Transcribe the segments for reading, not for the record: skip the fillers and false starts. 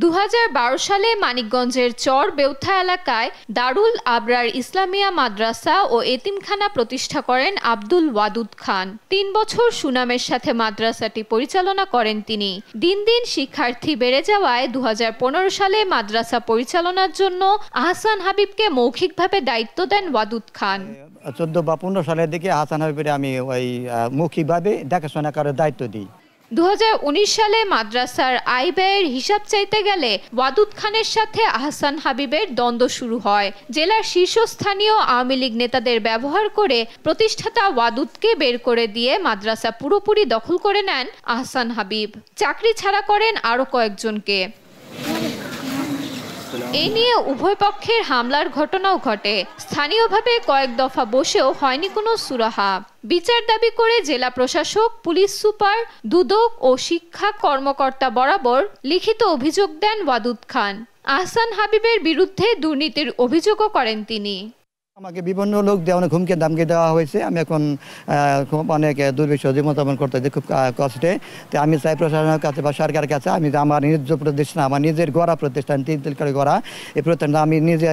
2012 সালে মানিকগঞ্জের চর বেউথা এলাকায় দারুল আবরার ইসলামিয়া মাদ্রাসা ও এতিমখানা প্রতিষ্ঠা করেন আব্দুল ওয়াদুদ খান। 3 বছর সুনামের সাথে মাদ্রাসাটি পরিচালনা করেন তিনি। দিন দিন শিক্ষার্থী বেড়ে যাওয়ায় 2015 সালে মাদ্রাসা পরিচালনার জন্য আহসান হাবিবকে মৌখিকভাবে দায়িত্ব দেন ওয়াদুদ খান। 14 বা 15 সালের দিকে আহসান হাবিবের আমি ওই মৌখিকভাবে দেখাশোনা করার দায়িত্ব দিই। 2019 সালে মাদ্রাসার আয় ব্যয়ের হিসাব চাইতে গেলে ওয়াদুদ খানের সাথে আহসান হাবিবের দ্বন্দ্ব শুরু হয়। জেলার শীর্ষস্থানীয় আওয়ামী লীগ নেতাদের ব্যবহার করে প্রতিষ্ঠাতা ওয়াদুদকে বের করে দিয়ে মাদ্রাসা পুরোপুরি দখল করে নেন আহসান হাবিব। চাকরি ছাড়া করেন আরও কয়েকজনকে। এ নিয়ে উভয় পক্ষের হামলার ঘটনাও ঘটে। স্থানীয়ভাবে কয়েক দফা বসেও হয়নি কোনো সুরাহা। বিচার দাবি করে জেলা প্রশাসক, পুলিশ সুপার, দুদক ও শিক্ষা কর্মকর্তা বরাবর লিখিত অভিযোগ দেন ওয়াদুদ খান। আহসান হাবিবের বিরুদ্ধে দুর্নীতির অভিযোগও করেন তিনি। আমাকে বিভিন্ন লোক দিয়ে অনেক হুমকি দামকে দেওয়া হয়েছে। আমি এখন অনেক দুর্বিষহ জীবনযাপন করতে খুব কষ্টে। তো আমি চাই প্রশাসনের কাছে বা সরকারের কাছে আমি আমার নিজ প্রতিষ্ঠান, আমার নিজের গড়া প্রতিষ্ঠান, 3 তিল করে গড়া এই প্রতিষ্ঠানটা আমি নিজে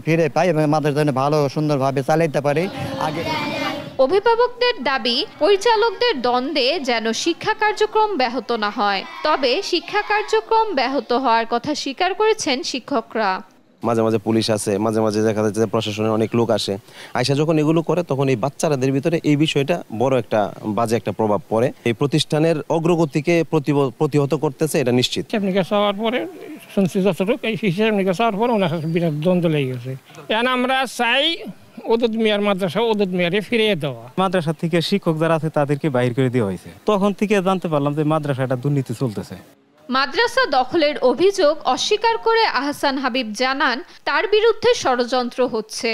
ফিরে পাই এবং আমাদের জন্য ভালো সুন্দরভাবে চালাইতে পারি। আগে অভিভাবকদের দাবি, পরিচালকদের দ্বন্দ্বে যেন শিক্ষা কার্যক্রম ব্যাহত না হয়। তবে শিক্ষা কার্যক্রম ব্যাহত হওয়ার কথা স্বীকার করেছেন শিক্ষকরা। মাঝে মাঝে পুলিশ আসে, মাঝে মাঝে দেখা যাচ্ছে প্রশাসনের অনেক লোক আসে। আয়সা যখন এগুলো করে তখন এই বাচ্চাদের ভিতরে এই বিষয়টা বড় একটা বাজে একটা প্রভাব পড়ে। এই প্রতিষ্ঠানের অগ্রগতিকে প্রতিহত করতেছে, এটা নিশ্চিত। হওয়ার পরে শুনছি যতটুকু এই হিসাব নিকাশ হওয়ার পরে ওনার বিরাট দ্বন্দ্ব লেগে গেছে। এখন আমরা চাই ওদুদ মিয়ার মাদ্রাসা ওদুদ মিয়ারে ফিরিয়ে দেওয়া। মাদ্রাসা থেকে শিক্ষক যারা আছে তাদেরকে বাইর করে দেওয়া হয়েছে। তখন থেকে জানতে পারলাম যে মাদ্রাসাটা দুর্নীতি চলতেছে। মাদ্রাসা দখলের অভিযোগ অস্বীকার করে আহসান হাবিব জানান, তার বিরুদ্ধে ষড়যন্ত্র হচ্ছে।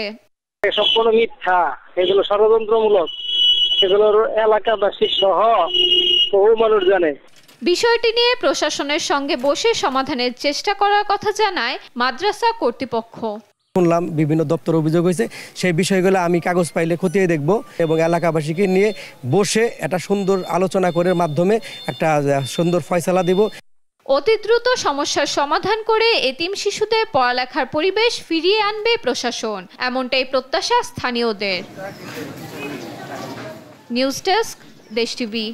এসব কোনো মিথ্যা, এগুলো ষড়যন্ত্রমূলক, এগুলোর এলাকাবাসী সহ বহু মানুষ জানে। বিষয়টি নিয়ে প্রশাসনের সঙ্গে বসে সমাধানের চেষ্টা করার কথা জানায় মাদ্রাসা কর্তৃপক্ষ। শুনলাম বিভিন্ন দপ্তর অভিযোগ হয়েছে, সেই বিষয়গুলো আমি কাগজ পাইলে খতিয়ে দেখব এবং এলাকাবাসীকে নিয়ে বসে একটা সুন্দর আলোচনা করে মাধ্যমে একটা সুন্দর ফয়সালা দেব। অতি দ্রুত সমস্যার সমাধান করে এতিম শিশুদের পড়ালেখার পরিবেশ ফিরিয়ে আনবে প্রশাসন, এমনটাই প্রত্যাশা স্থানীয়দের। নিউজ ডেস্ক, দেশ টিভি।